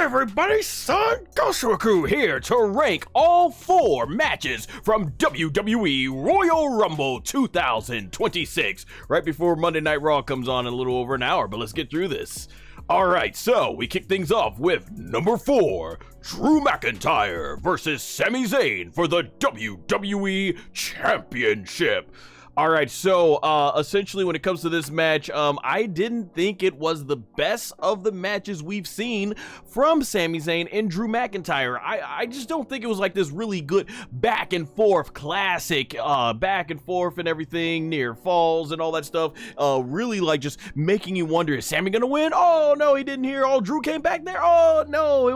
everybody, SonGoshuaku here to rank all 4 matches from WWE Royal Rumble 2026. Right before Monday Night Raw comes on in a little over an hour, but let's get through this. Alright, so we kick things off with number 4, Drew McIntyre versus Sami Zayn for the WWE Championship. Alright, so essentially when it comes to this match, I didn't think it was the best of the matches we've seen from Sami Zayn and Drew McIntyre. I just don't think it was like this really good back and forth classic, back and forth and everything, near falls and all that stuff. Really like just making you wonder, is Sami gonna win? Oh no, he didn't hear. Oh, Drew came back there. Oh no,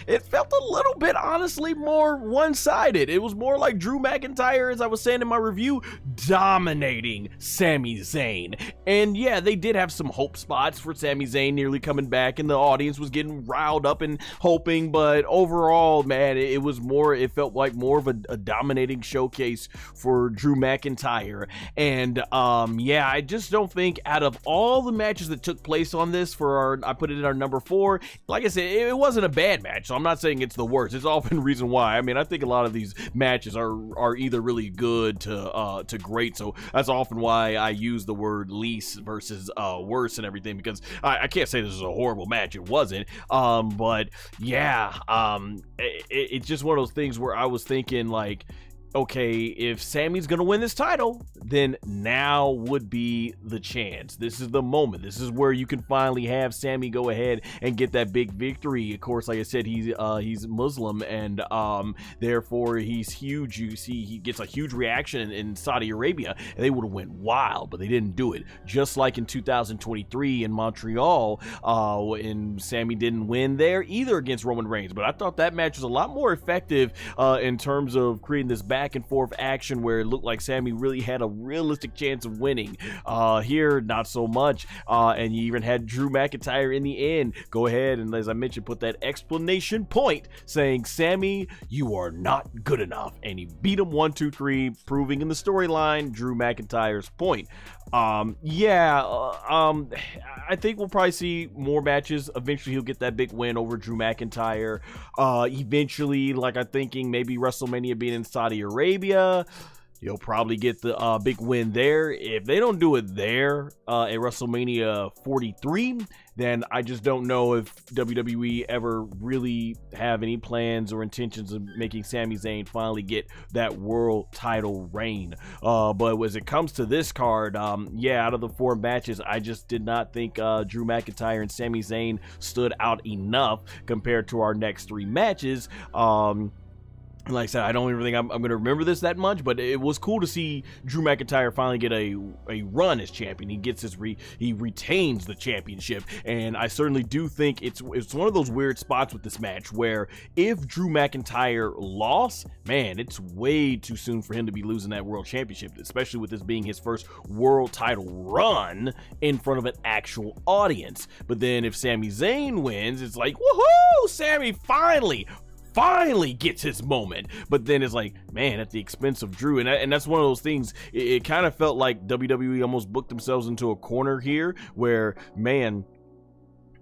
it felt a little bit honestly more one-sided. It was more like Drew McIntyre, as I was saying in my review, dominating Sami Zayn. And yeah, they did have some hope spots for Sami Zayn nearly coming back, and the audience was getting riled up and hoping, but overall, man, it felt like more of a dominating showcase for Drew McIntyre. And yeah, I just don't think out of all the matches that took place on this I put it in our number 4, like I said, it wasn't a bad match, so I'm not saying it's the worst. It's often reason why. I mean, I think a lot of these matches are either really good to great, so that's often why I use the word least versus worse and everything, because I can't say this is a horrible match. It wasn't, but yeah, it's just one of those things where I was thinking like, okay, if Sami's gonna win this title, then now would be the chance. This is the moment. This is where you can finally have Sami go ahead and get that big victory. Of course, like I said, he's Muslim, and therefore he's huge. You see, he gets a huge reaction in Saudi Arabia, and they would have went wild, but they didn't do it. Just like in 2023 in Montreal, and Sami didn't win there either against Roman Reigns. But I thought that match was a lot more effective in terms of creating this back and forth action where it looked like Sami really had a realistic chance of winning. Here, not so much, and you even had Drew McIntyre in the end go ahead and, as I mentioned, put that exclamation point saying, Sami, you are not good enough, and he beat him 1, 2, 3, proving in the storyline Drew McIntyre's point. Yeah, I think we'll probably see more matches. Eventually he'll get that big win over Drew McIntyre. Eventually, like I'm thinking maybe WrestleMania being in Saudi Arabia, you'll probably get the big win there. If they don't do it there at WrestleMania 43, then I just don't know if WWE ever really have any plans or intentions of making Sami Zayn finally get that world title reign. But as it comes to this card, yeah, out of the 4 matches, I just did not think Drew McIntyre and Sami Zayn stood out enough compared to our next 3 matches. Like I said, I don't even think I'm going to remember this that much, but it was cool to see Drew McIntyre finally get a run as champion. He gets he retains the championship, and I certainly do think it's one of those weird spots with this match where if Drew McIntyre lost, man, it's way too soon for him to be losing that world championship, especially with this being his first world title run in front of an actual audience. But then if Sami Zayn wins, it's like, woohoo, Sami finally gets his moment. But then it's like, man, at the expense of Drew, and that's one of those things. It kind of felt like WWE almost booked themselves into a corner here where, man,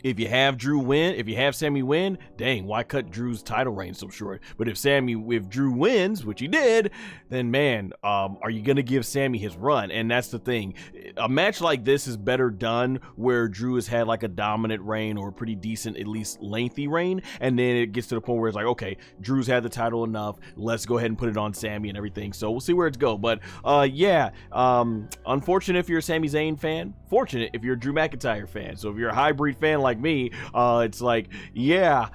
if you have Sami win, dang, why cut Drew's title reign so short? But if Drew wins, which he did, then man, are you gonna give Sami his run? And that's the thing. A match like this is better done where Drew has had like a dominant reign or a pretty decent, at least lengthy reign, and then it gets to the point where it's like, okay, Drew's had the title enough, let's go ahead and put it on Sami and everything. So we'll see where it's go. But yeah, unfortunate if you're a Sami Zayn fan, fortunate if you're a Drew McIntyre fan. So if you're a hybrid fan like me, it's like, yeah,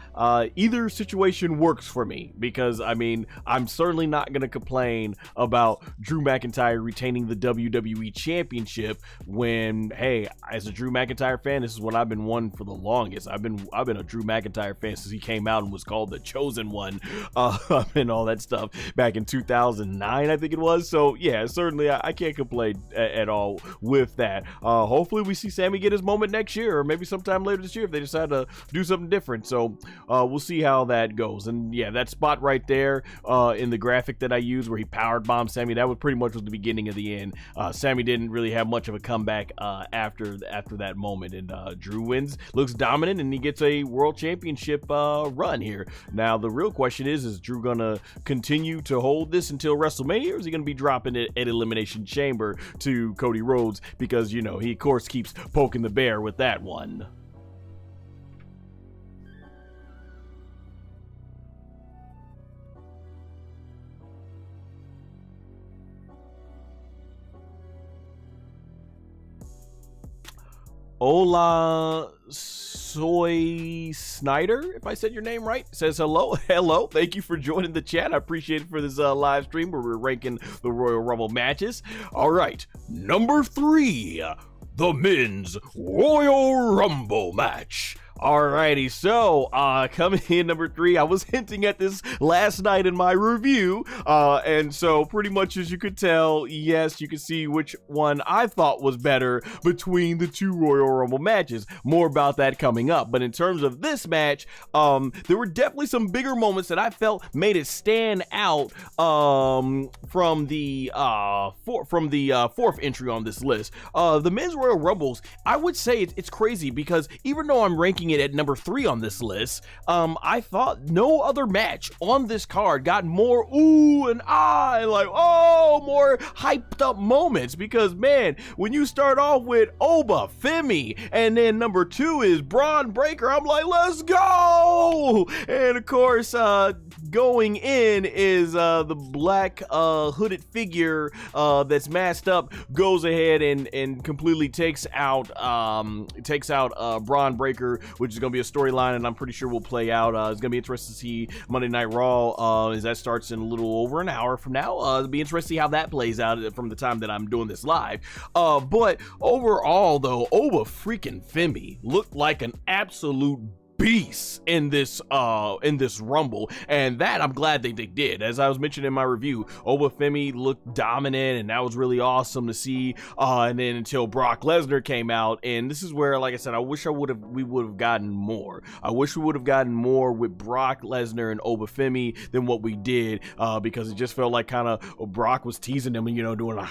either situation works for me, because I mean, I'm certainly not going to complain about Drew McIntyre retaining the WWE Championship when, hey, as a Drew McIntyre fan, this is what I've been wanting for the longest. I've been a Drew McIntyre fan since he came out and was called the Chosen One, and all that stuff back in 2009, I think it was. So yeah, certainly I can't complain at all with that. Hopefully we see Sami get his moment next year, or maybe sometime later this year if they decide to do something different. So we'll see how that goes. And yeah, that spot right there in the graphic that I used where he powered bombed Sami, that was pretty much was the beginning of the end. Sami didn't really have much of a comeback after that moment, and Drew wins, looks dominant, and he gets a world championship run here. Now the real question is Drew gonna continue to hold this until WrestleMania, or is he gonna be dropping it at Elimination Chamber to Cody Rhodes? Because, you know, he of course keeps poking the bear with that one. Ola Soy Snyder, if I said your name right, says hello. Hello, thank you for joining the chat. I appreciate it for this live stream where we're ranking the Royal Rumble matches. All right, number 3, the Men's Royal Rumble match. Alrighty, so coming in number 3, I was hinting at this last night in my review, and so pretty much as you could tell, yes, you can see which one I thought was better between the 2 Royal Rumble matches. More about that coming up. But in terms of this match, there were definitely some bigger moments that I felt made it stand out from the fourth entry on this list. The Men's Royal Rumbles, I would say it's crazy because even though I'm ranking it at number 3 on this list, I thought no other match on this card got more ooh and ah and like more hyped up moments, because man, when you start off with Oba Femi and then number 2 is Braun Breaker, I'm like, let's go. And of course going in is the black hooded figure that's masked up, goes ahead and completely takes out Braun Breaker, which is going to be a storyline, and I'm pretty sure will play out. It's going to be interesting to see Monday Night Raw as that starts in a little over an hour from now. It'll be interesting to see how that plays out from the time that I'm doing this live. But overall, though, Oba freaking Femi looked like an absolute beast in this Rumble, and that I'm glad they did. As I was mentioning in my review, Oba Femi looked dominant, and that was really awesome to see. And then until Brock Lesnar came out, and this is where, like I said, I wish we would have gotten more. I wish we would have gotten more with Brock Lesnar and Oba Femi than what we did, because it just felt like kind of Brock was teasing him and, you know, doing a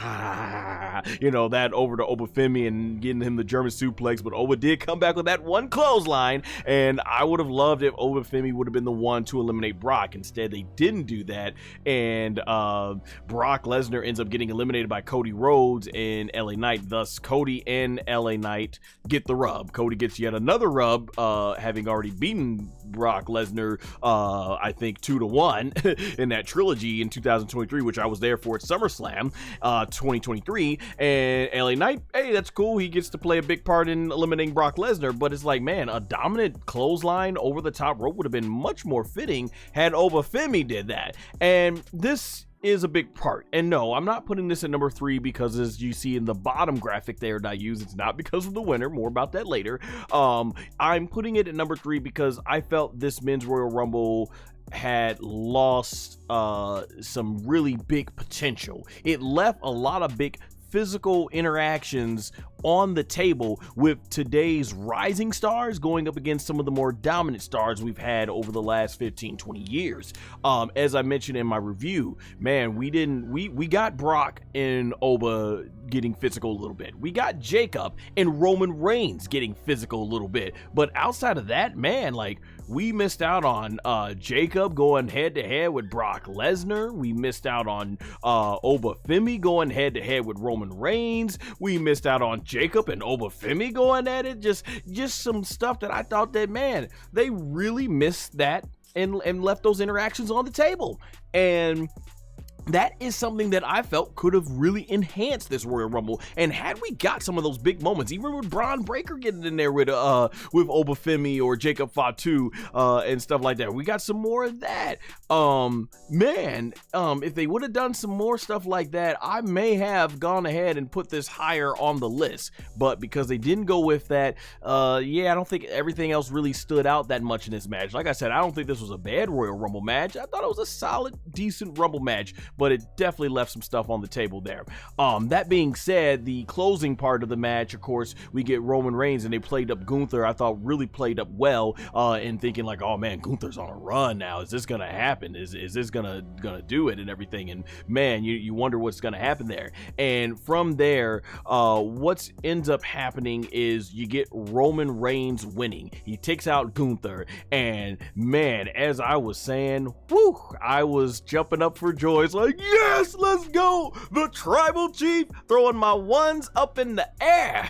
that over to Oba Femi and getting him the German suplex. But Oba did come back with that one clothesline, and I would have loved if Oba Femi would have been the one to eliminate Brock. Instead, they didn't do that, and Brock Lesnar ends up getting eliminated by Cody Rhodes and LA Knight. Thus, Cody and LA Knight get the rub. Cody gets yet another rub, having already beaten Brock Lesnar, I think 2-1 in that trilogy in 2023, which I was there for at SummerSlam 2023. And LA Knight, hey, that's cool. He gets to play a big part in eliminating Brock Lesnar, but it's like, man, a dominant clothesline over the top rope would have been much more fitting had Oba Femi did that. And this is a big part. And no, I'm not putting this at number 3 because, as you see in the bottom graphic there that I use, it's not because of the winner. More about that later. I'm putting it at number 3 because I felt this Men's Royal Rumble had lost some really big potential. It left a lot of big physical interactions on the table, with today's rising stars going up against some of the more dominant stars we've had over the last 15-20 years. As I mentioned in my review, man, we got Brock and Oba getting physical a little bit. We got Jacob and Roman Reigns getting physical a little bit. But outside of that, man, like, we missed out on Jacob going head to head with Brock Lesnar. We missed out on Oba Femi going head to head with Roman Reigns. We missed out on Jacob and Oba Femi going at it. Just some stuff that I thought that, man, they really missed that and left those interactions on the table. And that is something that I felt could have really enhanced this Royal Rumble. And had we got some of those big moments, even with Braun Breaker getting in there with Oba Femi or Jacob Fatu and stuff like that, we got some more of that. If they would have done some more stuff like that, I may have gone ahead and put this higher on the list. But because they didn't go with that, I don't think everything else really stood out that much in this match. Like I said, I don't think this was a bad Royal Rumble match. I thought it was a solid, decent Rumble match. but it definitely left some stuff on the table there. That being said, the closing part of the match, of course, we get Roman Reigns, and they played up Gunther. I thought really played up well, and thinking like, oh man, Gunther's on a run now. Is this gonna happen? Is this gonna do it and everything? And man, you wonder what's gonna happen there. And from there, what ends up happening is you get Roman Reigns winning. He takes out Gunther, and man, as I was saying, whoo, I was jumping up for joy. It's like, yes, let's go, the tribal chief, throwing my ones up in the air.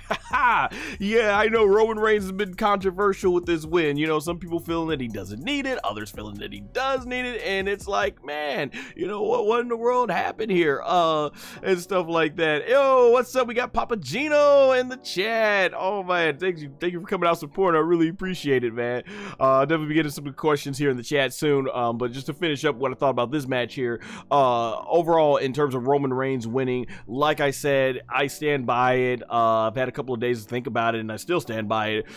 Yeah, I know Roman Reigns has been controversial with this win. You know, some people feeling that he doesn't need it, others feeling that he does need it, and it's like, man, you know what in the world happened here, and stuff like that. Yo, what's up? We got Papa Gino in the chat. Oh man, thank you for coming out support. I really appreciate it, man. Definitely be getting some questions here in the chat soon. But just to finish up what I thought about this match here, overall in terms of Roman Reigns winning, like I said, I stand by it. I've had a couple of days to think about it, and I still stand by it.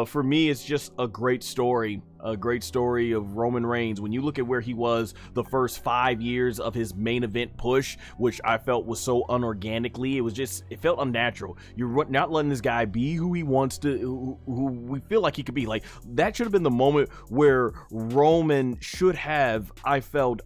For me, it's just a great story. A great story of Roman Reigns. When you look at where he was the first 5 years of his main event push, which I felt was so unorganically, it felt unnatural. You're not letting this guy be who he wants to, who we feel like he could be. Like, that should have been the moment where Roman should have, I felt,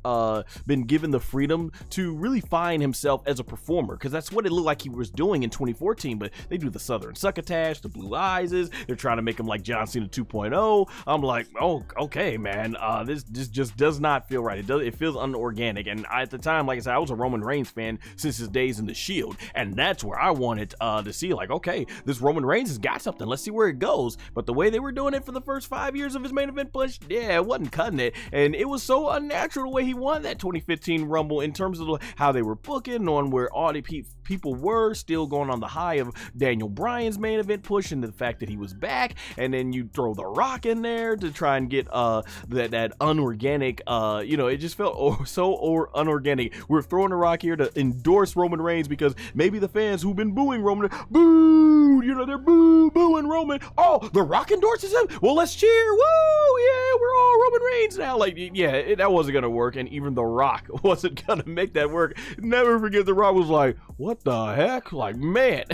been given the freedom to really find himself as a performer, because that's what it looked like he was doing in 2014. But they do the Southern Succotash, the Blue Eyes, they're trying to make him like John Cena 2.0. I'm like, oh, okay, man, this just does not feel right. It feels unorganic. And at the time, like I said, I was a Roman Reigns fan since his days in the Shield, and that's where I wanted to see, like, okay, this Roman Reigns has got something. Let's see where it goes. But the way they were doing it for the first 5 years of his main event push, yeah, it wasn't cutting it, and it was so unnatural the way he won that 2015 Rumble in terms of how they were booking, on where all the people were still going on the high of Daniel Bryan's main event push and the fact that he was back, and then you throw The Rock in there to try and get that unorganic, it just felt so unorganic. We're throwing The Rock here to endorse Roman Reigns because maybe the fans who've been booing Roman, they're booing Roman. Oh, The Rock endorses him? Well, let's cheer. Woo! Yeah, we're all Roman Reigns now. Like, yeah, that wasn't gonna work, and even The Rock wasn't gonna make that work. Never forget, The Rock was like, what the heck? Like, man.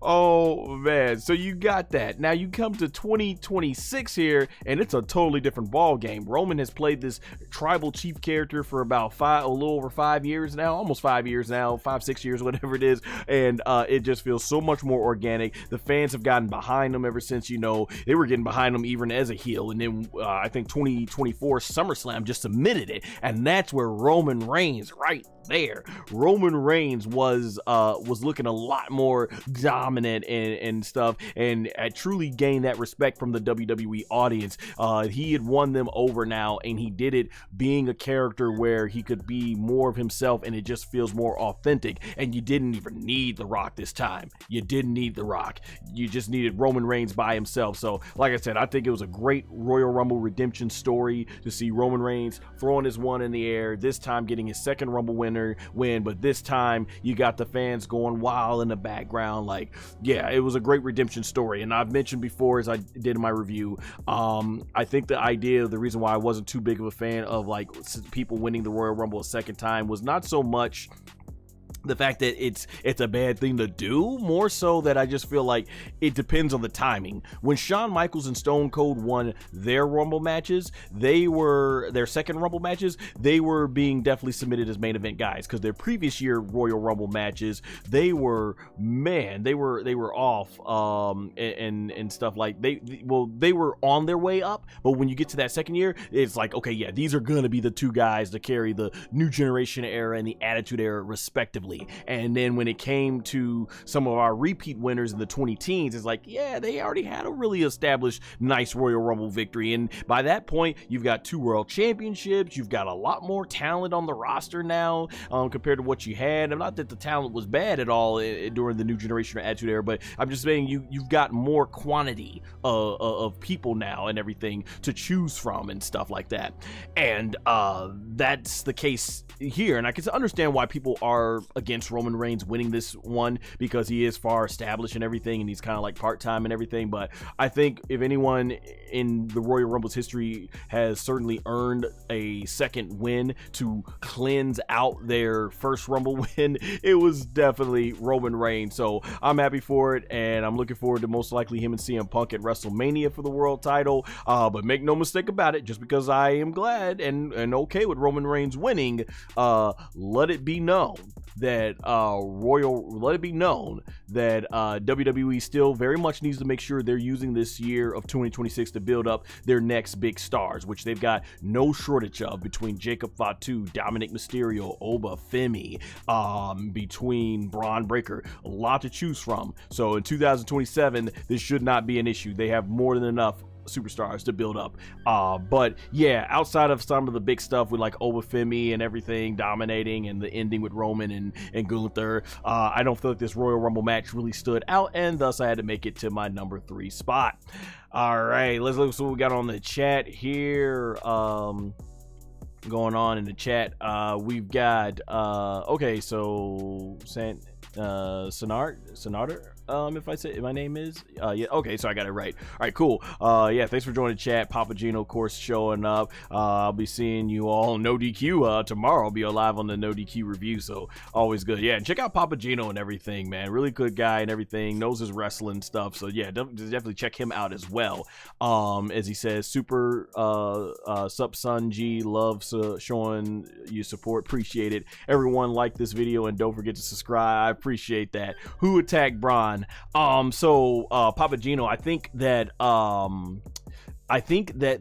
Oh man. So you got that. Now you come to 2026 here, and it's a totally different ball game. Roman has played this tribal chief character for about a little over 5 years now, almost 5 years now, 5-6 years, whatever it is, and it just feels so much more organic. The fans have gotten behind him ever since, they were getting behind him even as a heel, and then I think 2024 SummerSlam just cemented it, and that's where Roman Reigns, right there, Roman Reigns was looking a lot more dominant and stuff, and truly gained that respect from the WWE audience. He had won them over now, and he did it being a character where he could be more of himself, and it just feels more authentic. And you didn't even need The Rock this time. You didn't need The Rock. You just needed Roman Reigns by himself. So like I said, I think it was a great Royal Rumble redemption story to see Roman Reigns throwing his one in the air, this time getting his second Rumble win, but this time you got the fans going wild in the background. Like, yeah, it was a great redemption story. And I've mentioned before, as I did in my review, I think the reason why I wasn't too big of a fan of like people winning the Royal Rumble a second time was not so much the fact that it's a bad thing to do, more so that I just feel like it depends on the timing. When Shawn Michaels and Stone Cold won their Rumble matches, their second Rumble matches, they were being definitely submitted as main event guys, because their previous year Royal Rumble matches, they were off, and stuff like they were on their way up, but when you get to that second year, it's like, okay, yeah, these are gonna be the two guys to carry the New Generation era and the Attitude Era respectively. And then when it came to some of our repeat winners in the 2010s, it's like, yeah, they already had a really established nice Royal Rumble victory, and by that point you've got 2 world championships, you've got a lot more talent on the roster now, compared to what you had. And not that the talent was bad at all during the New Generation or Attitude Era, but I'm just saying you've got more quantity of people now and everything to choose from and stuff like that. And that's the case here, and I can understand why people are against Roman Reigns winning this one because he is far established and everything, and he's kind of like part-time and everything. But I think if anyone in the Royal Rumble's history has certainly earned a second win to cleanse out their first Rumble win, it was definitely Roman Reigns. So I'm happy for it, and I'm looking forward to most likely him and CM Punk at WrestleMania for the world title. But make no mistake about it, just because I am glad and okay with Roman Reigns winning, let it be known that WWE still very much needs to make sure they're using this year of 2026 to build up their next big stars, which they've got no shortage of between Jacob Fatu, Dominic Mysterio, Oba Femi, between Braun Breaker, a lot to choose from. So in 2027, this should not be an issue. They have more than enough superstars to build up. But yeah, outside of some of the big stuff with like Oba Femi and everything dominating and the ending with Roman and Gunther, I don't feel like this Royal Rumble match really stood out, and thus I had to make it to my number 3 spot. All right, let's look at what we got on the chat here. Going on in the chat, we've got okay, so Sonarder, if I say my name is yeah, okay, so I got it right. All right, cool. Yeah, thanks for joining the chat. Papa Gino, of course, showing up. I'll be seeing you all on No DQ tomorrow. I'll be live on the No DQ review, so always good. Yeah, and check out Papa Gino and everything, man. Really good guy and everything, knows his wrestling stuff, so yeah, definitely check him out as well. As he says, super sup Sun G, loves showing you support, appreciate it. Everyone like this video and don't forget to subscribe. I appreciate that. Who attacked Braun? So Papa Gino, I think that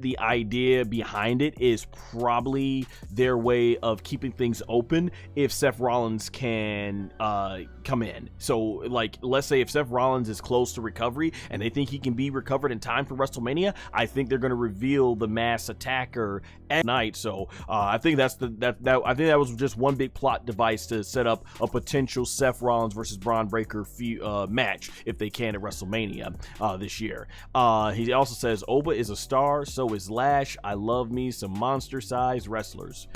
the idea behind it is probably their way of keeping things open if Seth Rollins can come in. So like, let's say if Seth Rollins is close to recovery and they think he can be recovered in time for WrestleMania, I think they're going to reveal the mass attacker at night. So I think I think that was just one big plot device to set up a potential Seth Rollins versus Braun Breaker match if they can at WrestleMania this year. He also says Oba is a star, so is Lash. I love me some monster-sized wrestlers.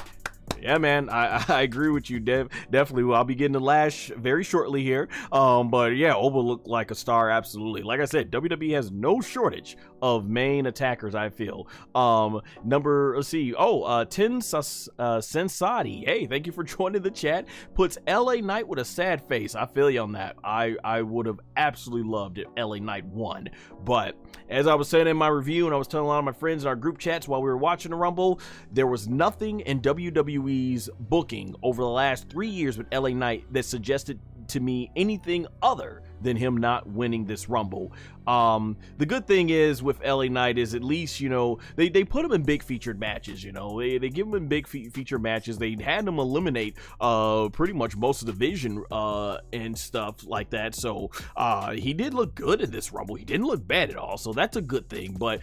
Yeah, man, I agree with you, definitely. I'll be getting the Lash very shortly here. But yeah, Oba looked like a star, absolutely. Like I said, WWE has no shortage of main attackers, I feel. Let's see. Oh, Tin Sensati. Hey, thank you for joining the chat. Puts LA Knight with a sad face. I feel you on that. I would have absolutely loved it LA Knight won. But as I was saying in my review, and I was telling a lot of my friends in our group chats while we were watching the Rumble, there was nothing in WWE's booking over the last 3 years with LA Knight that suggested to me anything other than him not winning this Rumble. The good thing is with LA Knight is at least, you know, they put him in big featured matches, you know, they give him in big feature matches. They had him eliminate pretty much most of the division and stuff like that. So he did look good in this Rumble. He didn't look bad at all, so that's a good thing. But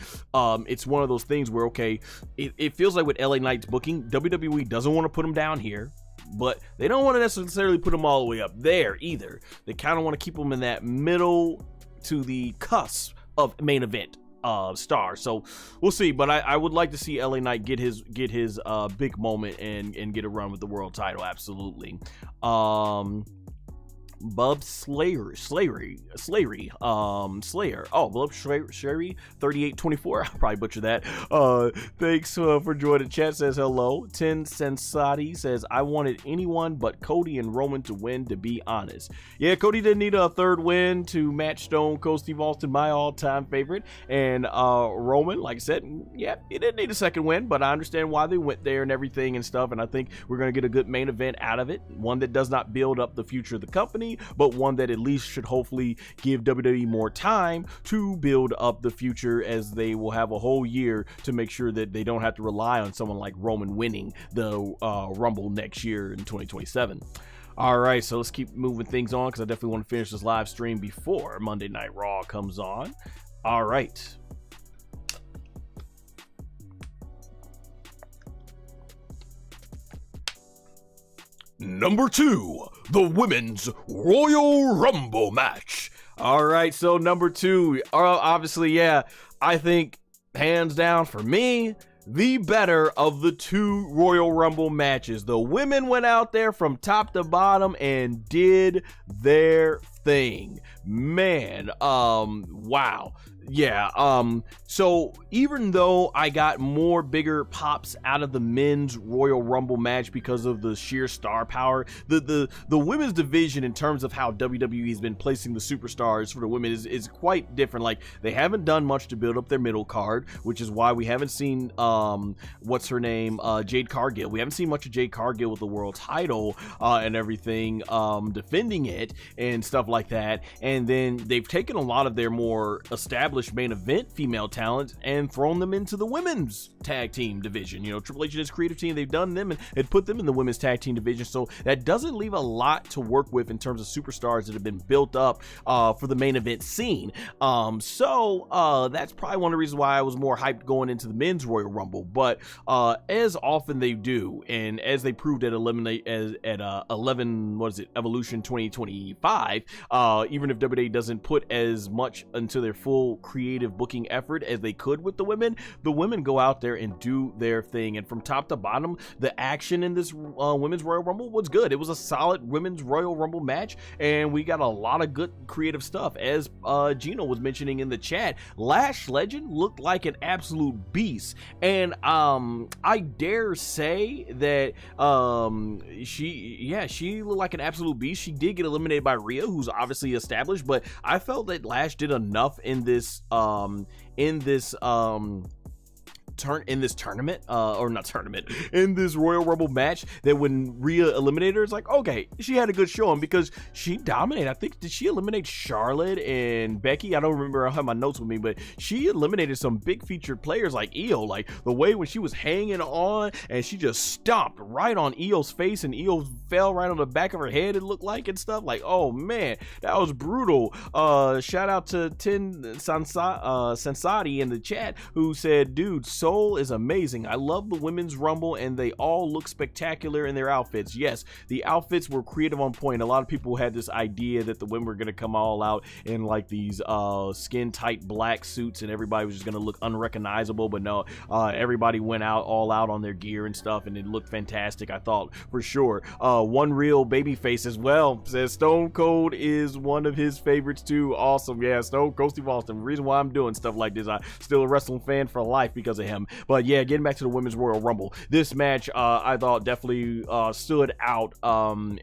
it's one of those things where, okay, it feels like with LA Knight's booking, WWE doesn't want to put him down here, but they don't want to necessarily put them all the way up there either. They kind of want to keep them in that middle to the cusp of main event star. So we'll see, but I would like to see LA Knight get his big moment and get a run with the world title. Absolutely. Bub Slayer. Oh, Bub Slayery 3824. I'll probably butcher that. Thanks for joining. Chat says hello. Tin Sensati says, I wanted anyone but Cody and Roman to win, to be honest. Yeah, Cody didn't need a third win to match Stone Cold Steve Austin, my all-time favorite. And Roman, like I said, yeah, he didn't need a second win, but I understand why they went there and everything and stuff. And I think we're going to get a good main event out of it. One that does not build up the future of the company, but one that at least should hopefully give WWE more time to build up the future, as they will have a whole year to make sure that they don't have to rely on someone like Roman winning the Rumble next year in 2027. All right, so let's keep moving things on, because I definitely want to finish this live stream before Monday Night Raw comes on. All right. Number 2, the Women's Royal Rumble match. All right, so number 2, obviously, yeah, I think hands down for me, the better of the two Royal Rumble matches. The women went out there from top to bottom and did their thing. Man, wow. Yeah, so even though I got more bigger pops out of the men's Royal Rumble match because of the sheer star power, the women's division in terms of how WWE has been placing the superstars for the women is quite different. Like, they haven't done much to build up their middle card, which is why we haven't seen, what's her name, Jade Cargill. We haven't seen much of Jade Cargill with the world title, and everything, defending it and stuff like that. And then they've taken a lot of their more established main event female talent and thrown them into the women's tag team division. You know, Triple H and his creative team, they've done them and had put them in the women's tag team division. So that doesn't leave a lot to work with in terms of superstars that have been built up for the main event scene. So that's probably one of the reasons why I was more hyped going into the men's Royal Rumble. But as often they do, and as they proved at Evolution 2025, even if WWE doesn't put as much into their full creative booking effort as they could with the women go out there and do their thing. And from top to bottom, the action in this women's Royal Rumble was good. It was a solid women's Royal Rumble match, and we got a lot of good creative stuff. As Gino was mentioning in the chat, Lash Legend looked like an absolute beast, and I dare say that she looked like an absolute beast. She did get eliminated by Rhea, who's obviously established, but I felt that Lash did enough in this tournament, in this Royal Rumble match, that when Rhea eliminated her, it's like, okay, she had a good showing because she dominated. I think, did she eliminate Charlotte and Becky? I don't remember. I have my notes with me, but she eliminated some big featured players like Io. Like the way when she was hanging on and she just stomped right on Io's face and Io fell right on the back of her head, it looked like, and stuff. Like, oh man, that was brutal. Shout out to Tin Sensati in the chat, who said, dude, Soul is amazing. I love the women's Rumble and they all look spectacular in their outfits. Yes, the outfits were creative on point. A lot of people had this idea that the women were going to come all out in like these skin tight black suits and everybody was just going to look unrecognizable, but no, everybody went out all out on their gear and stuff, and it looked fantastic, I thought, for sure. One Real Babyface as well says Stone Cold is one of his favorites too. Awesome. Yeah, Stone Cold Steve Austin. The reason why I'm doing stuff like this, I'm still a wrestling fan for life because of him. But yeah, getting back to the women's Royal Rumble, this match I thought definitely stood out from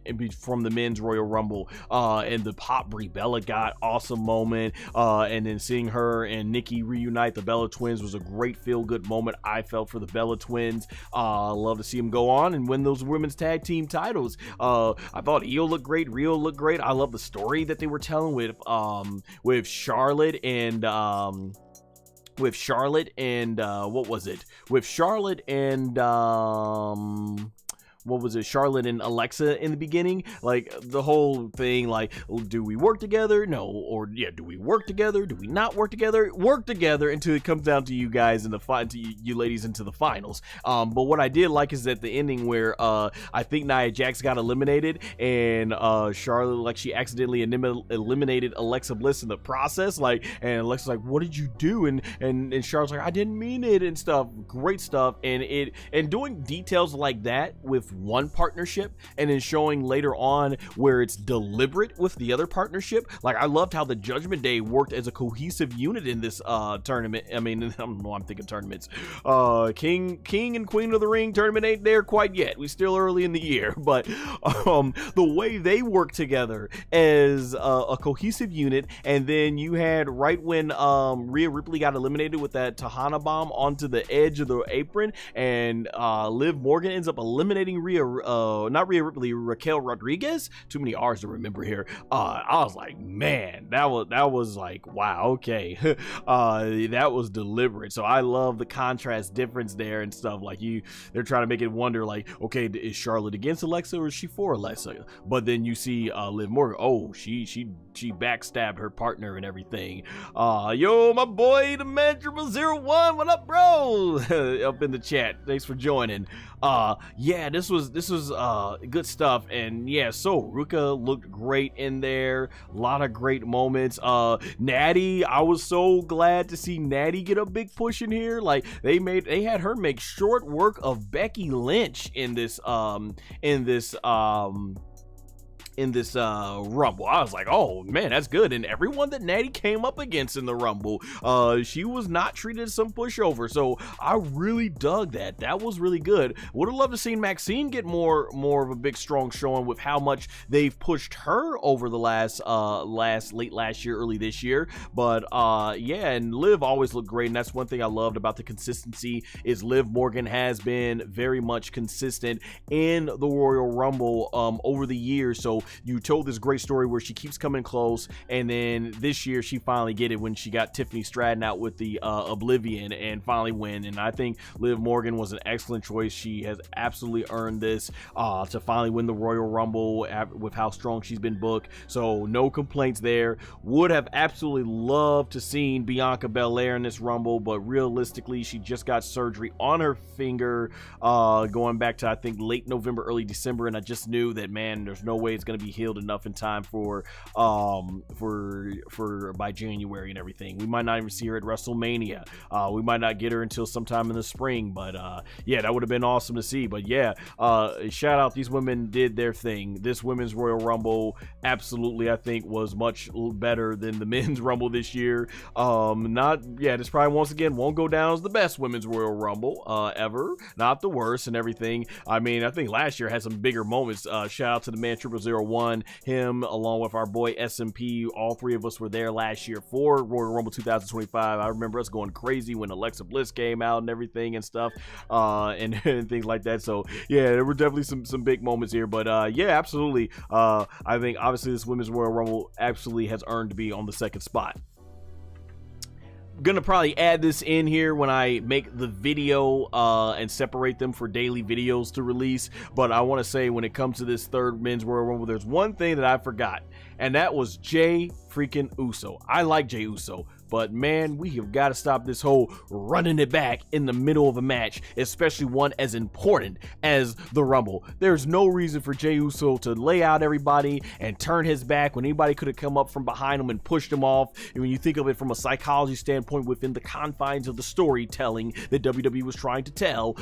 the men's Royal Rumble, and the pop Brie Bella got, awesome moment, and then seeing her and Nikki reunite the Bella Twins was a great feel-good moment, I felt, for the Bella Twins. Love to see them go on and win those women's tag team titles. I thought Io looked great, Rio looked great. I love the story that they were telling with Charlotte and Charlotte and Alexa in the beginning, like the whole thing, like, do we work together? No. Or yeah, do we work together? Do we not work together? Work together until it comes down to you guys in the to you ladies into the finals. But what I did like is that the ending where I think Nia Jax got eliminated and Charlotte, like, she accidentally eliminated Alexa Bliss in the process, like, and Alexa's like, what did you do? And Charlotte's like, I didn't mean it, and stuff. Great stuff. And doing details like that with one partnership and then showing later on where it's deliberate with the other partnership. Like, I loved how the Judgment Day worked as a cohesive unit in this tournament. I mean, I'm thinking tournaments. King and Queen of the Ring tournament ain't there quite yet. We still early in the year, but the way they work together as a cohesive unit, and then you had right when Rhea Ripley got eliminated with that Tahana bomb onto the edge of the apron, and Liv Morgan ends up eliminating not Rhea Ripley, Raquel Rodriguez. Too many R's to remember here. I was like, man, that was like, wow, okay. That was deliberate. So I love the contrast difference there and stuff. Like, they're trying to make it wonder, like, okay, is Charlotte against Alexa or is she for Alexa? But then you see Liv Morgan, oh, she backstabbed her partner and everything. Yo, my boy, the manager was 01. What up, bro? Up in the chat. Thanks for joining. Yeah, this this was good stuff. And yeah, so Ruka looked great in there. A lot of great moments. Natty, I was so glad to see Natty get a big push in here. Like they had her make short work of Becky Lynch in this Rumble. I was like, oh man, that's good. And everyone that Natty came up against in the Rumble, she was not treated as some pushover. So I really dug that. That was really good. Would have loved to see Maxine get more of a big strong showing with how much they've pushed her over the late last year, early this year. But yeah, and Liv always looked great, and that's one thing I loved about the consistency is Liv Morgan has been very much consistent in the Royal Rumble over the years. So you told this great story where she keeps coming close, and then this year she finally get it when she got Tiffany Stratton out with the Oblivion and finally win. And I think Liv Morgan was an excellent choice. She has absolutely earned this to finally win the Royal Rumble with how strong she's been booked. So no complaints there. Would have absolutely loved to seen Bianca Belair in this Rumble, but realistically she just got surgery on her finger going back to I think late November, early December, and I just knew that, man, there's no way it's going to be healed enough in time for by January and everything. We might not even see her at WrestleMania. We might not get her until sometime in the spring, but yeah, that would have been awesome to see. But yeah, shout out, these women did their thing. This women's Royal Rumble absolutely, I think, was much better than the men's Rumble this year. This probably once again won't go down as the best women's Royal Rumble ever, not the worst and everything. I mean, I think last year had some bigger moments. Shout out to the man 0001, him along with our boy SMP. All three of us were there last year for Royal Rumble 2025. I remember us going crazy when Alexa Bliss came out and everything and stuff, and things like that. So yeah, there were definitely some big moments here. But yeah, absolutely. I think obviously this women's Royal Rumble absolutely has earned to be on the second spot. Gonna probably add this in here when I make the video and separate them for daily videos to release. But I want to say, when it comes to this third men's Royal Rumble, there's one thing that I forgot, and that was Jey freaking Uso. I like Jey Uso, but man, we have got to stop this whole running it back in the middle of a match, especially one as important as the Rumble. There's no reason for Jey Uso to lay out everybody and turn his back when anybody could have come up from behind him and pushed him off. And when you think of it from a psychology standpoint within the confines of the storytelling that WWE was trying to tell,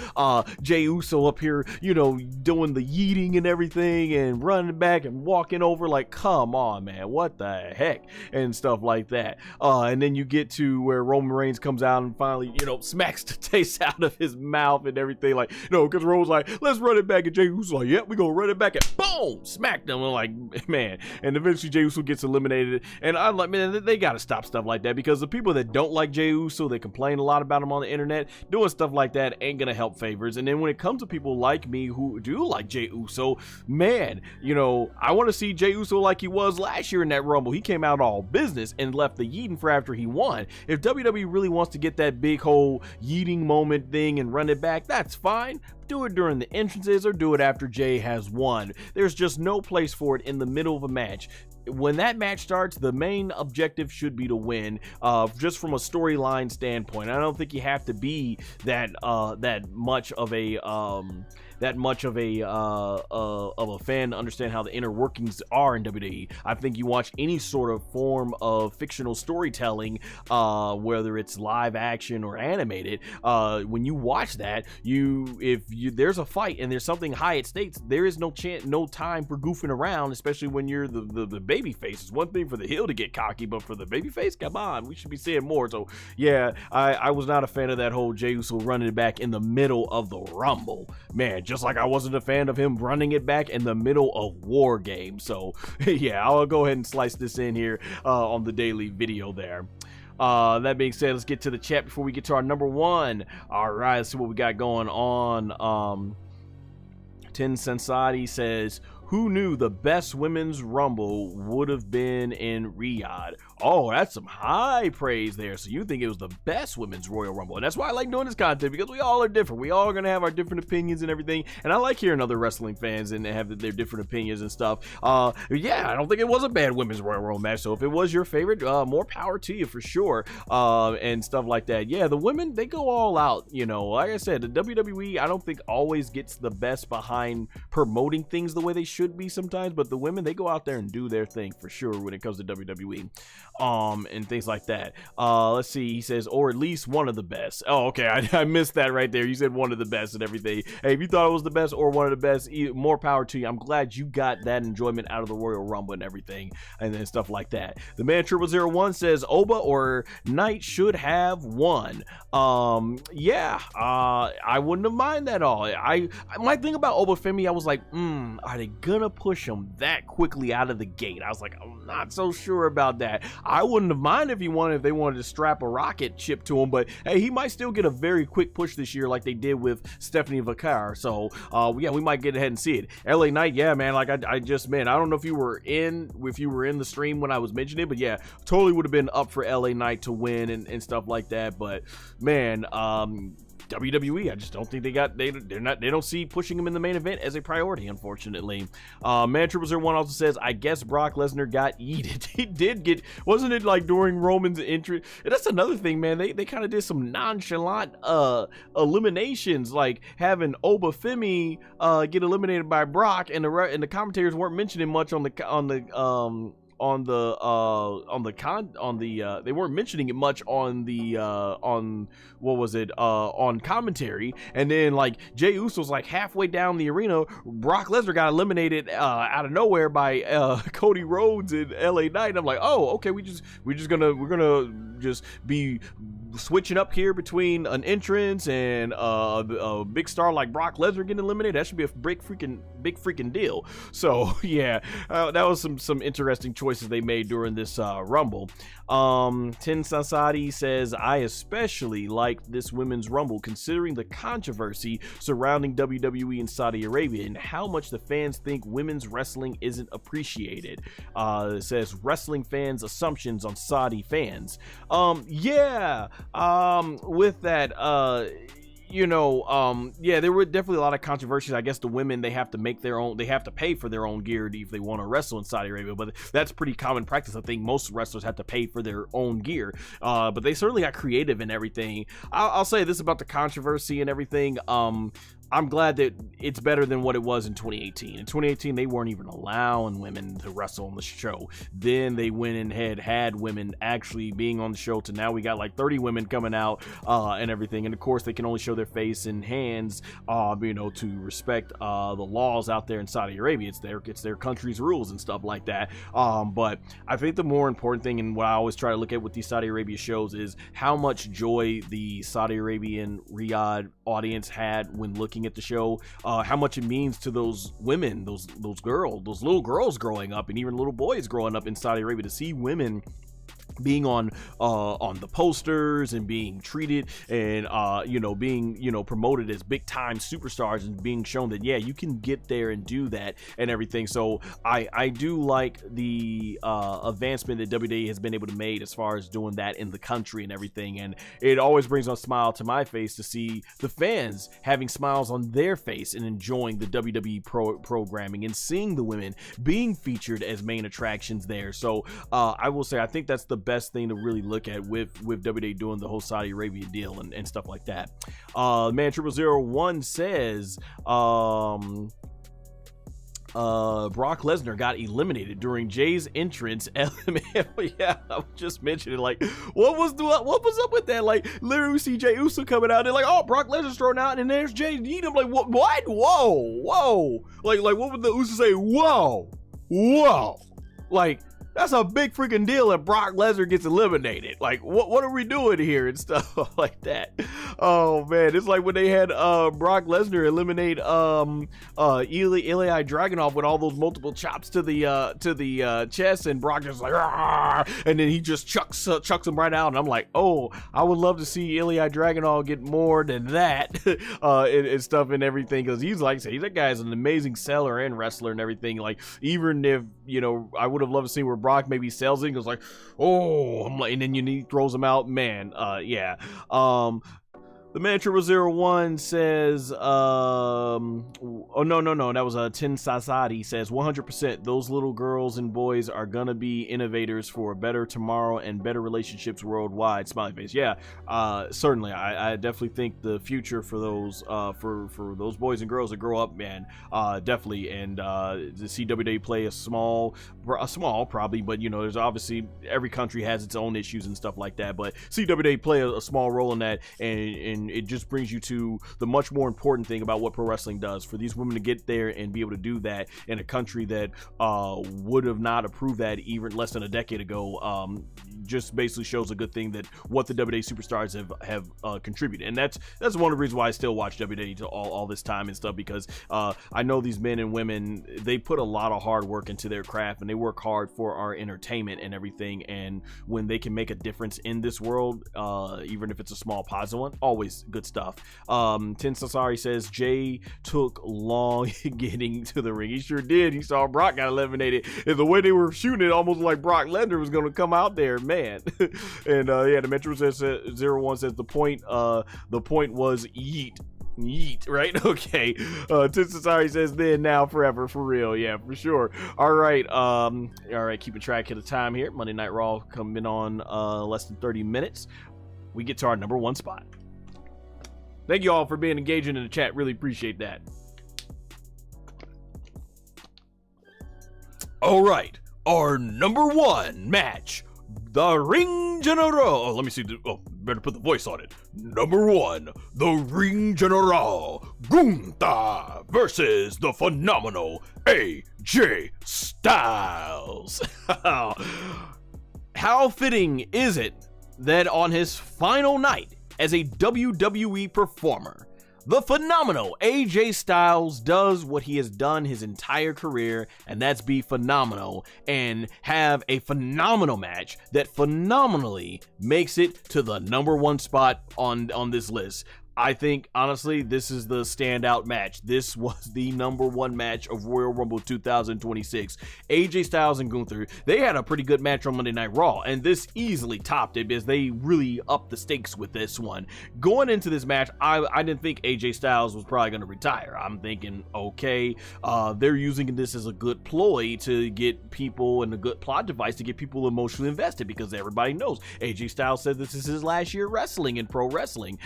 Jey Uso up here, you know, doing the yeeting and everything and running back and walking over, like, come on, man, what the heck, and stuff like that. And then you get to where Roman Reigns comes out and finally, you know, smacks the taste out of his mouth and everything, like, you know, because Roman's like, let's run it back, and Jey Uso's like, yep, we're gonna run it back, and boom, smacked him. I'm like, man. And eventually Jey Uso gets eliminated, and I'm like, man, they gotta stop stuff like that, because the people that don't like Jey Uso, they complain a lot about him on the internet, doing stuff like that ain't gonna help favors. And then when it comes to people like me who do like Jey Uso, man, you know, I want to see Jey Uso like he was last year in that Rumble. He came out all business and left the yeeting for after he won. If WWE really wants to get that big whole yeeting moment thing and run it back, that's fine. Do it during the entrances or do it after Jey has won. There's just no place for it in the middle of a match. When that match starts, the main objective should be to win, just from a storyline standpoint. I don't think you have to be that much of a fan to understand how the inner workings are in WWE. I think you watch any sort of form of fictional storytelling, whether it's live action or animated, when you watch that, if there's a fight and there's something high at stakes, there is no time for goofing around, especially when you're the baby face. It's one thing for the heel to get cocky, but for the baby face, come on, we should be seeing more. So yeah, I was not a fan of that whole Jey Uso running it back in the middle of the Rumble, man. Just like I wasn't a fan of him running it back in the middle of War Games. So yeah, I'll go ahead and slice this in here on the daily video there. That being said, let's get to the chat before we get to our number one. All right, let's see what we got going on. Tin Sensati says, who knew the best women's Rumble would have been in Riyadh? Oh, that's some high praise there. So you think it was the best women's Royal Rumble. And that's why I like doing this content, because we all are different. We all are going to have our different opinions and everything. And I like hearing other wrestling fans and have their different opinions and stuff. Yeah, I don't think it was a bad women's Royal Rumble match. So if it was your favorite, more power to you for sure. And stuff like that. Yeah, the women, they go all out. You know, like I said, the WWE, I don't think always gets the best behind promoting things the way they should be sometimes. But the women, they go out there and do their thing for sure when it comes to WWE. And things like that. Let's see, he says, or at least one of the best. Oh, okay, I missed that right there. You said one of the best and everything. Hey, if you thought it was the best or one of the best, more power to you. I'm glad you got that enjoyment out of the Royal Rumble and everything, and then stuff like that. The man 0001 says Oba or Knight should have won. Yeah, I wouldn't have minded that at all. My thing about Oba Femi, I was like, are they gonna push him that quickly out of the gate? I was like, I'm not so sure about that. I wouldn't have minded if they wanted to strap a rocket ship to him, but hey, he might still get a very quick push this year like they did with Stephanie Vacar. So yeah, we might get ahead and see it. LA Knight, yeah, man, like I just, man, I don't know if you were in the stream when I was mentioning it, but yeah, totally would have been up for LA Knight to win and stuff like that. But man, WWE, I just don't think they don't see pushing him in the main event as a priority, unfortunately. Man 0001 also says, I guess Brock Lesnar got yeeted. He did get, wasn't it like during Roman's entry? And that's another thing, man. They kind of did some nonchalant eliminations, like having Oba Femi get eliminated by Brock, and the commentators weren't mentioning much they weren't mentioning it much on commentary. And then like Jey Uso's like halfway down the arena, Brock Lesnar got eliminated out of nowhere by Cody Rhodes and LA Knight. I'm like, oh, okay, we're gonna just be switching up here between an entrance and a big star like Brock Lesnar getting eliminated. That should be a big freaking deal. So yeah, that was some interesting choices they made during this Rumble. Tin Sasadi says, I especially liked this women's Rumble considering the controversy surrounding WWE and Saudi Arabia and how much the fans think women's wrestling isn't appreciated. It says wrestling fans' assumptions on Saudi fans. Yeah, with that, yeah, there were definitely a lot of controversies. I guess the women, they have to pay for their own gear if they want to wrestle in Saudi Arabia, but that's pretty common practice. I think most wrestlers have to pay for their own gear, but they certainly got creative and everything. I'll say this about the controversy and everything. I'm glad that it's better than what it was in 2018. In 2018, they weren't even allowing women to wrestle on the show. Then they went and had women actually being on the show, to now we got like 30 women coming out and everything. And of course, they can only show their face and hands, to respect the laws out there in Saudi Arabia. It's their country's rules and stuff like that. But I think the more important thing, and what I always try to look at with these Saudi Arabia shows, is how much joy the Saudi Arabian Riyadh audience had when looking at the show, how much it means to those women, those little girls growing up, and even little boys growing up in Saudi Arabia, to see women being on the posters and being treated and being promoted as big time superstars, and being shown that yeah, you can get there and do that and everything. So I do like the advancement that WWE has been able to make as far as doing that in the country and everything, and it always brings a smile to my face to see the fans having smiles on their face and enjoying the WWE programming and seeing the women being featured as main attractions there. So I will say, I think that's the best thing to really look at with WWE doing the whole Saudi Arabia deal and stuff like that. Man 0001 says Brock Lesnar got eliminated during Jay's entrance. Yeah, I was just mentioning, like, what was up with that? Like, literally see Jey Uso coming out and like, oh, Brock Lesnar's thrown out, and there's Jay. I'm like, what? Whoa! Like what would the Uso say? Whoa! Like, that's a big freaking deal if Brock Lesnar gets eliminated. Like, what are we doing here and stuff like that? Oh man, it's like when they had Brock Lesnar eliminate Ilya Dragunov with all those multiple chops to the chest, and Brock just like, "Argh!" And then he just chucks him right out, and I'm like, oh, I would love to see Ilya Dragunov get more than that and stuff and everything, because he's like, say, that guy's an amazing seller and wrestler and everything. Like, even if, you know, I would have loved to see where Brock maybe sells it and goes like, oh, I'm like, and then he throws him out, man. Yeah. The man 0001 says, oh, no, that was Tin Sasadi says, 100%, those little girls and boys are gonna be innovators for a better tomorrow and better relationships worldwide. Smiley face. Yeah, certainly. I definitely think the future for those, for those boys and girls that grow up, man, definitely. And the CWA play a small probably, but you know, there's obviously every country has its own issues and stuff like that, but CWA play a small role in that, and it just brings you to the much more important thing about what pro wrestling does. For these women to get there and be able to do that in a country that would have not approved that even less than a decade ago, just basically shows a good thing that what the WWE superstars have contributed. And that's one of the reasons why I still watch WWE to all this time and stuff, because I know these men and women, they put a lot of hard work into their craft, and they work hard for our entertainment and everything. And when they can make a difference in this world, even if it's a small positive one, always good stuff. Tin Sasari says Jay took long getting to the ring. He sure did. He saw Brock got eliminated, and the way they were shooting it, almost like Brock Lesnar was going to come out there, man. And yeah, the Metro says 01 says the point was yeet, right? Okay. Tin Sasari says then, now, forever, for real. Yeah, for sure. All right, keeping track of the time here. Monday Night Raw coming on less than 30 minutes. We get to our number one spot. Thank you all for being engaging in the chat. Really appreciate that. All right, our number one match, the Ring General. Oh, let me see. Better put the voice on it. Number one, the Ring General, Gunther versus the phenomenal AJ Styles. How fitting is it that on his final night as a WWE performer, the phenomenal AJ Styles does what he has done his entire career, and that's be phenomenal and have a phenomenal match that phenomenally makes it to the number one spot on this list. I think, honestly, this is the standout match. This was the number one match of Royal Rumble 2026. AJ Styles and Gunther, they had a pretty good match on Monday Night Raw, and this easily topped it because they really upped the stakes with this one. Going into this match, I didn't think AJ Styles was probably going to retire. I'm thinking, okay, they're using this as a good ploy to get people, and a good plot device to get people emotionally invested, because everybody knows AJ Styles said this is his last year wrestling in pro wrestling.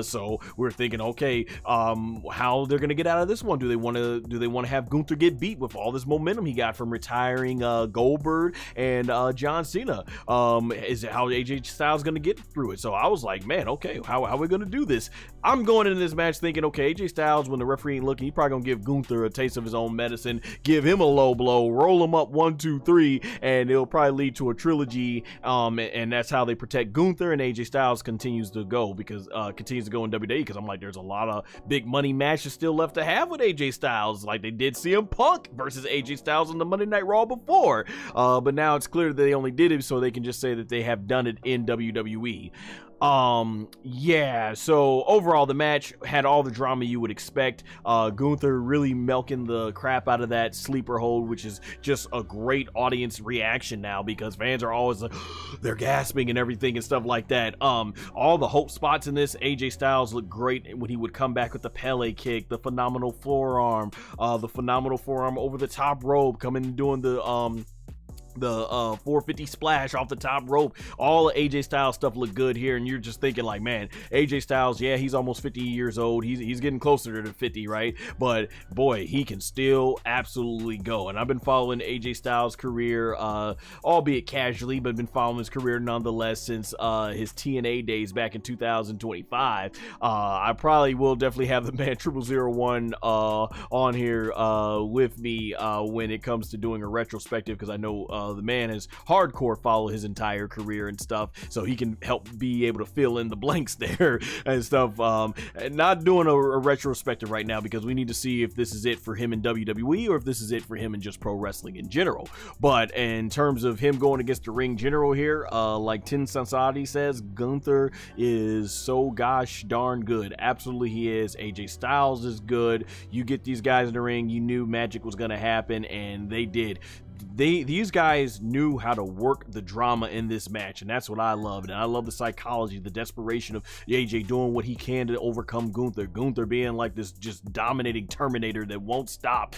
So we're thinking, okay, how they're gonna get out of this one? Do they want to have Gunther get beat with all this momentum he got from retiring Goldberg and John Cena? Is it how AJ Styles gonna get through it? So I was like, man, okay, how are we gonna do this? I'm going into this match thinking, okay, AJ Styles, when the referee ain't looking, he's probably gonna give Gunther a taste of his own medicine, give him a low blow, roll him up 1, 2, 3, and it'll probably lead to a trilogy. And that's how they protect Gunther, and AJ Styles continues to go in WWE, because I'm like, there's a lot of big money matches still left to have with AJ Styles, like they did CM Punk versus AJ Styles on the Monday Night Raw before, but now it's clear that they only did it so they can just say that they have done it in WWE. Yeah, so overall the match had all the drama you would expect. Gunther really milking the crap out of that sleeper hold, which is just a great audience reaction now, because fans are always like, they're gasping and everything and stuff like that. All the hope spots in this, AJ Styles looked great when he would come back with the Pele kick, the phenomenal forearm over the top rope, coming and doing the 450 splash off the top rope. All of AJ Styles stuff looked good here, and you're just thinking like, man, AJ Styles, yeah, he's almost 50 years old. He's getting closer to 50, right? But boy, he can still absolutely go. And I've been following AJ Styles' career, albeit casually, but been following his career nonetheless since his TNA days back in 2025. I probably will definitely have the man 0001 on here with me when it comes to doing a retrospective, because I know The man has hardcore followed his entire career and stuff, so he can help be able to fill in the blanks there and stuff. And not doing a retrospective right now because we need to see if this is it for him in WWE or if this is it for him in just pro wrestling in general. But in terms of him going against the ring general here, like Tin Sansadi says, Gunther is so gosh darn good. Absolutely he is. AJ Styles is good. You get these guys in the ring, you knew magic was going to happen, and they did. These guys knew how to work the drama in this match, and that's what I love. And I love the psychology, the desperation of AJ doing what he can to overcome Gunther. Gunther being like this just dominating Terminator that won't stop.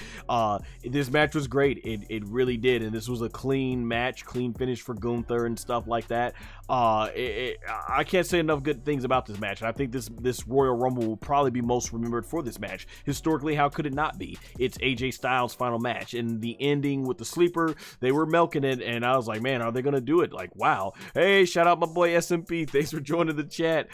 This match was great. It really did, and this was a clean match, clean finish for Gunther and stuff like that. I can't say enough good things about this match. I think this Royal Rumble will probably be most remembered for this match. Historically, how could it not be? It's AJ Styles' final match, and the ending with the sleeper, they were milking it, and I was like, man, are they gonna do it? Like, wow. Hey, shout out my boy SMP, thanks for joining the chat.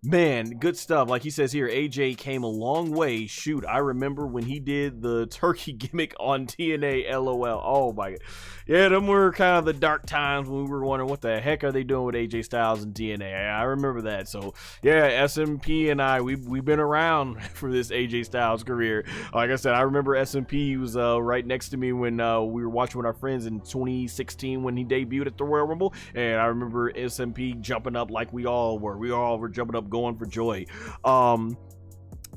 Man, good stuff. Like he says here, AJ came a long way. Shoot, I remember when he did the turkey gimmick on TNA, LOL. Oh my god. Yeah, them were kind of the dark times when we were wondering what the heck are they doing with AJ Styles and TNA. I remember that. So yeah, SMP and I, we've been around for this AJ Styles career. Like I said, I remember SMP was right next to me when we were watching with our friends in 2016 when he debuted at the Royal Rumble, and I remember SMP jumping up like we all were. We all were jumping up, going for joy.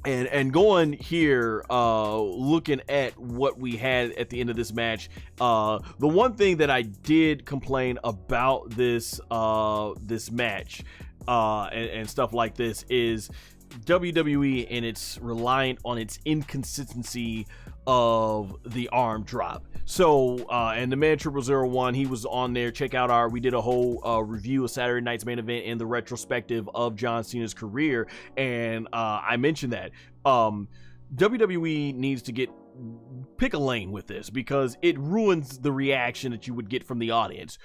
And going here, looking at what we had at the end of this match, the one thing that I did complain about this this match and stuff like this is WWE, and it's reliant on its inconsistency of the arm drop. So and the man 0001, he was on there. Check out we did a whole review of Saturday night's main event and the retrospective of John Cena's career, and I mentioned that WWE needs to pick a lane with this because it ruins the reaction that you would get from the audience.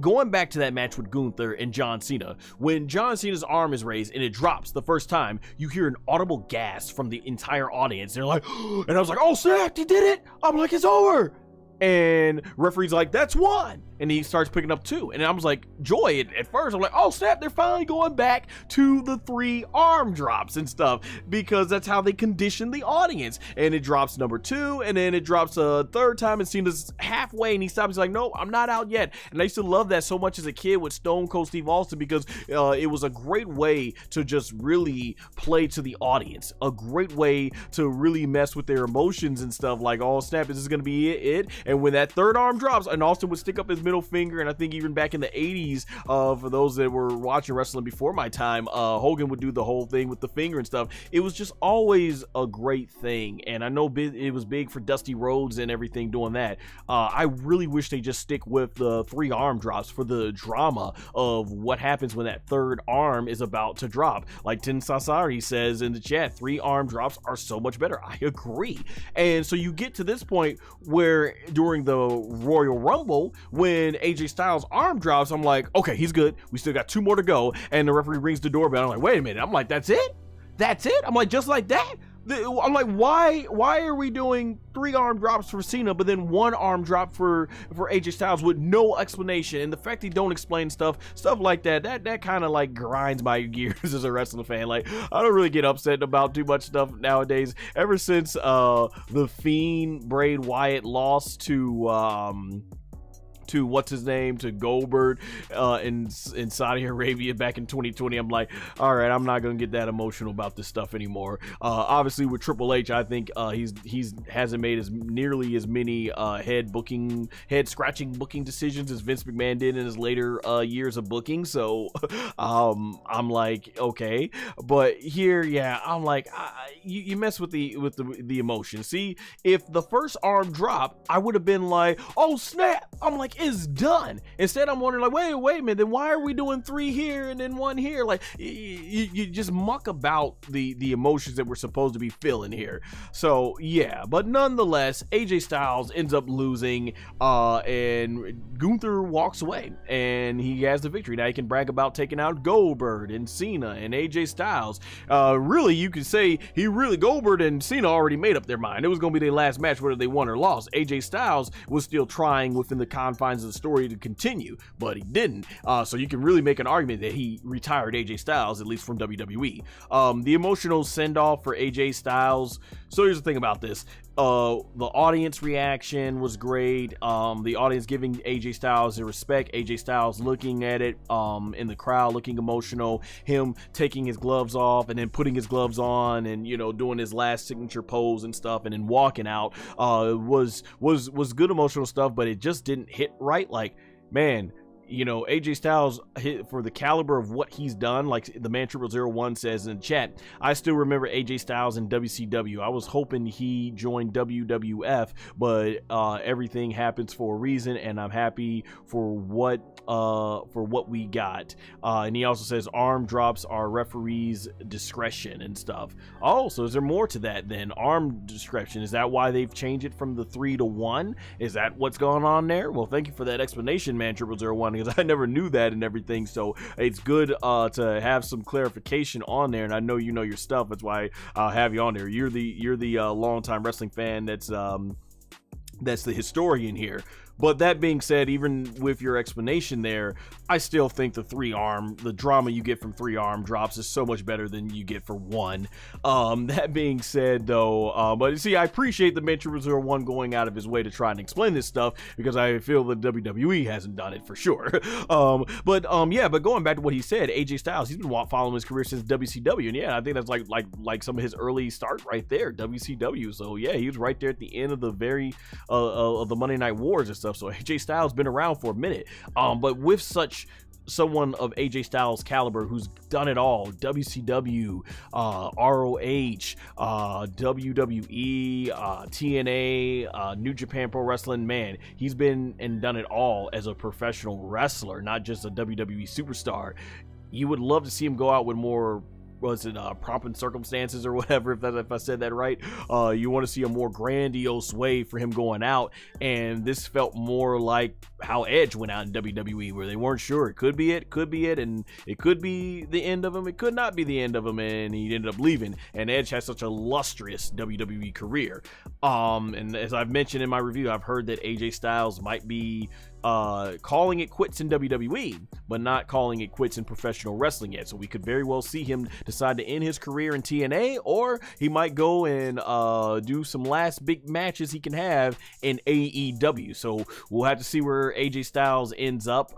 Going back to that match with Gunther and John Cena, when John Cena's arm is raised and it drops the first time, you hear an audible gasp from the entire audience. They're like, and I was like, oh snap, he did it. I'm like, it's over. And referee's like, that's one. And he starts picking up two. And I was like, joy at first. I'm like, oh snap, they're finally going back to the 3 arm drops and stuff, because that's how they condition the audience. And it drops number 2, and then it drops a third time, and Cena's halfway, and he stops. He's like, no, I'm not out yet. And I used to love that so much as a kid with Stone Cold Steve Austin, because it was a great way to just really play to the audience, a great way to really mess with their emotions and stuff. Like, oh snap, is this gonna be it? And when that third arm drops, and Austin would stick up his middle finger, and I think even back in the 80s, for those that were watching wrestling before my time, Hogan would do the whole thing with the finger and stuff. It was just always a great thing, and I know it was big for Dusty Rhodes and everything doing that. I really wish they just stick with the 3 arm drops for the drama of what happens when that third arm is about to drop. Like Tin Sasari says in the chat, 3 arm drops are so much better. I agree. And so you get to this point where during the Royal Rumble, when AJ Styles' arm drops, I'm like, okay, he's good. We still got 2 more to go. And the referee rings the doorbell. I'm like, wait a minute. I'm like, that's it? That's it? I'm like, just like that? I'm like, why are we doing 3 arm drops for Cena, but then 1 arm drop for AJ Styles with no explanation? And the fact they don't explain stuff like that kind of like grinds my gears as a wrestling fan. Like, I don't really get upset about too much stuff nowadays. Ever since the Fiend Bray Wyatt lost to what's his name, to Goldberg in Saudi Arabia back in 2020, I'm like, all right, I'm not gonna get that emotional about this stuff anymore. Obviously with Triple H, I think he's hasn't made nearly as many head scratching booking decisions as Vince McMahon did in his later years of booking. So I'm like, okay, but here, yeah, I'm like, you mess with the emotion. See, if the first arm drop, I would have been like, oh snap. I'm like, like, is done. Instead, I'm wondering, like, wait a minute, then why are we doing 3 here and then 1 here? Like, you just muck about the emotions that we're supposed to be feeling here. So yeah, but nonetheless, AJ Styles ends up losing, and Gunther walks away, and he has the victory. Now he can brag about taking out Goldberg and Cena and AJ Styles. Really, you could say Goldberg and Cena already made up their mind. It was going to be their last match, whether they won or lost. AJ Styles was still trying within the confines of the story to continue, but he didn't. So you can really make an argument that he retired AJ Styles, at least from WWE. The emotional send-off for AJ Styles. So here's the thing about this. The audience reaction was great. The audience giving AJ Styles the respect. AJ Styles looking at it in the crowd, looking emotional. Him taking his gloves off and then putting his gloves on, and doing his last signature pose and stuff, and then walking out was good emotional stuff, but it just didn't hit right. Like, man, AJ Styles, for the caliber of what he's done, like the man 0001 says in the chat, I still remember AJ Styles in WCW. I was hoping he joined WWF, but everything happens for a reason, and I'm happy for what we got. And he also says arm drops are referees' discretion and stuff. Oh, so is there more to that than arm discretion? Is that why they've changed it from the 3 to 1? Is that what's going on there? Well, thank you for that explanation, man 0001, because I never knew that and everything. So it's good to have some clarification on there, and I know you know your stuff. That's why I'll have you on there. You're the longtime wrestling fan that's the historian here. But that being said, even with your explanation there, I still think the drama you get from 3 arm drops is so much better than you get for 1. That being said, though, but see, I appreciate the Mentor 01 going out of his way to try and explain this stuff, because I feel that WWE hasn't done it for sure. But going back to what he said, AJ Styles, he's been following his career since WCW, and yeah, I think that's like some of his early start right there, WCW. So yeah, he was right there at the end of the of the Monday Night Wars and stuff. So AJ Styles been around for a minute, but with someone of AJ Styles caliber who's done it all, WCW, ROH, WWE, TNA, New Japan Pro Wrestling, man, he's been and done it all as a professional wrestler, not just a WWE superstar. You would love to see him go out with more, was it pomp and circumstances or whatever, if I said that right. You want to see a more grandiose way for him going out, and this felt more like how Edge went out in WWE, where they weren't sure. It could be it, and it could be the end of him, it could not be the end of him, and he ended up leaving. And Edge has such a lustrous WWE career. And as I've mentioned in my review, I've heard that AJ Styles might be calling it quits in WWE, but not calling it quits in professional wrestling yet. So we could very well see him decide to end his career in TNA, or he might go and do some last big matches he can have in AEW. So we'll have to see where AJ Styles ends up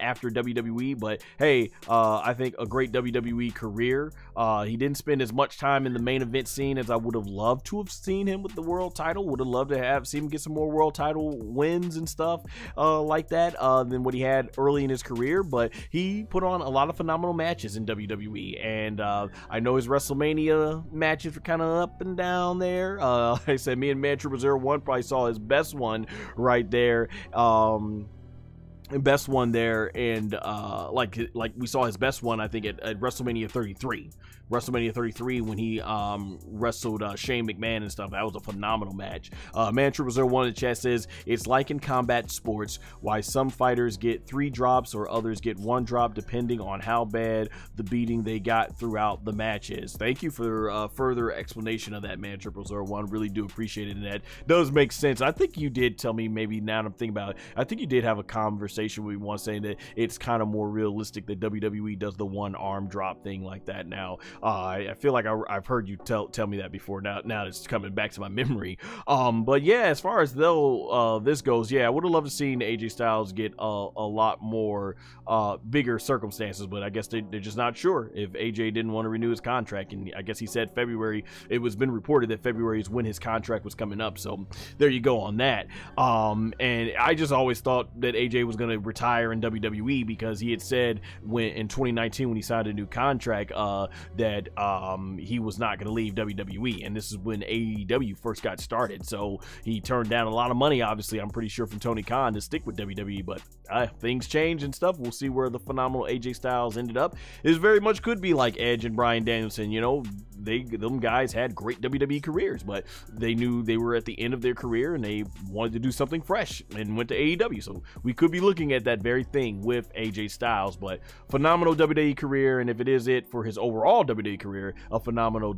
after WWE. But hey, I think a great WWE career. He didn't spend as much time in the main event scene as I would have loved to have seen him with the world title. Would have loved to see him get some more world title wins and stuff like that than what he had early in his career. But he put on a lot of phenomenal matches in WWE, and I know his WrestleMania matches were kind of up and down there. Like I said, me and Man Trooper 01 probably saw his best one right there. Best one there, and like we saw his best one, I think, at WrestleMania 33. WrestleMania 33 when he wrestled Shane McMahon and stuff. That was a phenomenal match. Man Trooper 01 in the chat says, it's like in combat sports, why some fighters get 3 drops or others get 1 drop depending on how bad the beating they got throughout the matches. Thank you for further explanation of that, Man Trooper 01. Really do appreciate it, and that does make sense. I think you did tell me, maybe now that I'm thinking about it, I think you did have a conversation with me once saying that it's kind of more realistic that WWE does the 1 arm drop thing like that now. I feel like I've heard you tell me that before. Now it's coming back to my memory. But yeah, as far as though this goes, yeah, I would have loved to seen AJ Styles get a lot more bigger circumstances, but I guess they're just not sure if AJ didn't want to renew his contract, and I guess he said February. It was been reported that February is when his contract was coming up, so there you go on that. And I just always thought that AJ was going going to retire in WWE, because he had said in 2019 when he signed a new contract that he was not going to leave WWE, and this is when AEW first got started. So he turned down a lot of money, obviously, I'm pretty sure, from Tony Khan to stick with WWE, but things change and stuff. We'll see where the phenomenal AJ Styles ended up. It very much could be like Edge and Bryan Danielson. You know, them guys had great WWE careers, but they knew they were at the end of their career and they wanted to do something fresh and went to AEW. So we could be looking at that very thing with AJ Styles. But phenomenal WWE career, and if it is it for his overall WWE career, a phenomenal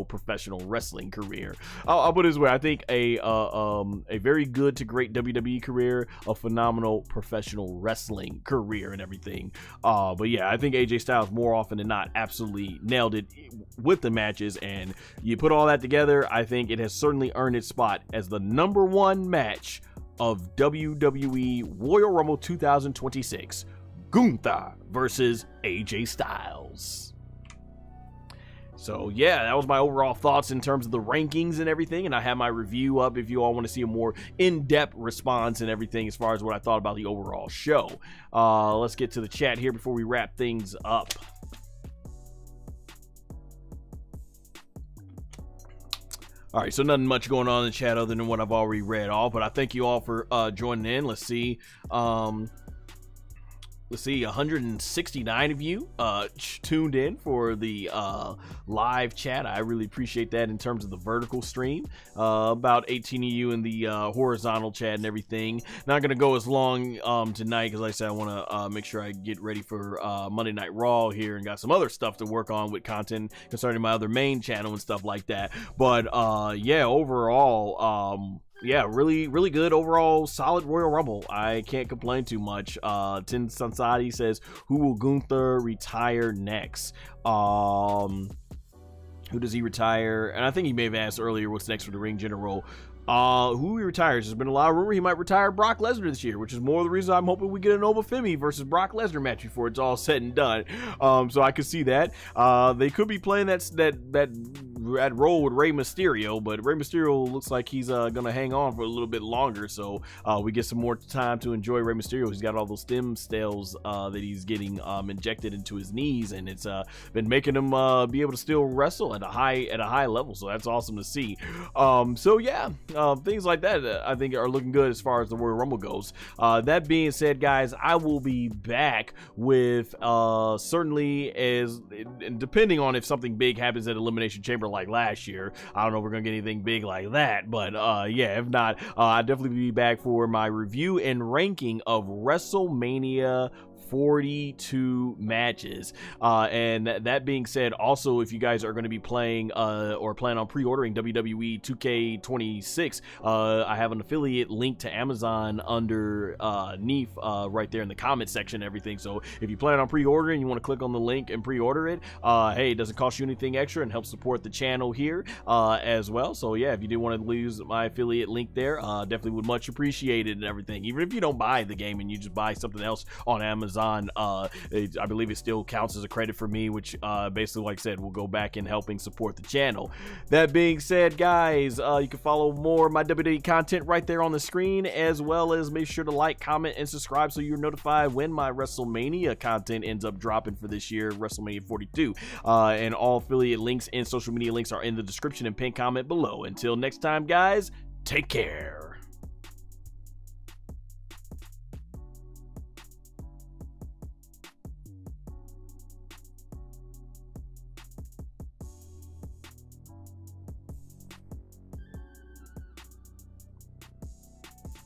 professional wrestling career. I'll put it this way: I think a very good to great WWE career, a phenomenal professional wrestling career, and everything. But yeah, I think AJ Styles more often than not absolutely nailed it with the matches, and you put all that together, I think it has certainly earned its spot as the #1 match of WWE Royal Rumble 2026, Gunther versus AJ Styles. So yeah, that was my overall thoughts in terms of the rankings and everything, and I have my review up if you all want to see a more in-depth response and everything as far as what I thought about the overall show. Let's get to the chat here before we wrap things up. All right, so nothing much going on in the chat other than what I've already read off, but I thank you all for joining in. Let's see, 169 of you tuned in for the live chat. I really appreciate that in terms of the vertical stream. About 18 of you in the horizontal chat and everything. Not going to go as long tonight because, like I said, I want to make sure I get ready for Monday Night Raw here and got some other stuff to work on with content concerning my other main channel and stuff like that. But yeah, overall, yeah, really good overall, solid Royal Rumble. I can't complain too much. Tin Sansadi says, who will Gunther retire next? Who does he retire? And I think he may have asked earlier what's next for the ring general. Who he retires? There's been a lot of rumor he might retire Brock Lesnar this year, which is more the reason I'm hoping we get an Oba Femi versus Brock Lesnar match before it's all said and done. So I could see that. They could be playing that role with Rey Mysterio, but Rey Mysterio looks like he's gonna hang on for a little bit longer, so we get some more time to enjoy Rey Mysterio. He's got all those stem cells that he's getting injected into his knees, and it's been making him be able to still wrestle at a high level. So that's awesome to see. So yeah. Things like that I think are looking good as far as the Royal Rumble goes. That being said, guys, I will be back with certainly, as depending on if something big happens at Elimination Chamber like last year. I don't know if we're gonna get anything big like that, but yeah, if not, I'll definitely be back for my review and ranking of WrestleMania 42 matches. And that being said, also, if you guys are going to be playing or plan on pre-ordering WWE 2K26, I have an affiliate link to Amazon underneath right there in the comment section and everything. So if you plan on pre-ordering, you want to click on the link and pre-order it. Hey, it doesn't cost you anything extra and helps support the channel here as well. So yeah, if you do want to use my affiliate link there, definitely would much appreciate it and everything. Even if you don't buy the game and you just buy something else on Amazon, I believe it still counts as a credit for me, which basically, like I said, will go back in helping support the channel. That being said, guys, you can follow more of my WWE content right there on the screen, as well as make sure to like, comment, and subscribe so you're notified when my WrestleMania content ends up dropping for this year, WrestleMania 42. And all affiliate links and social media links are in the description and pinned comment below. Until next time, guys, take care.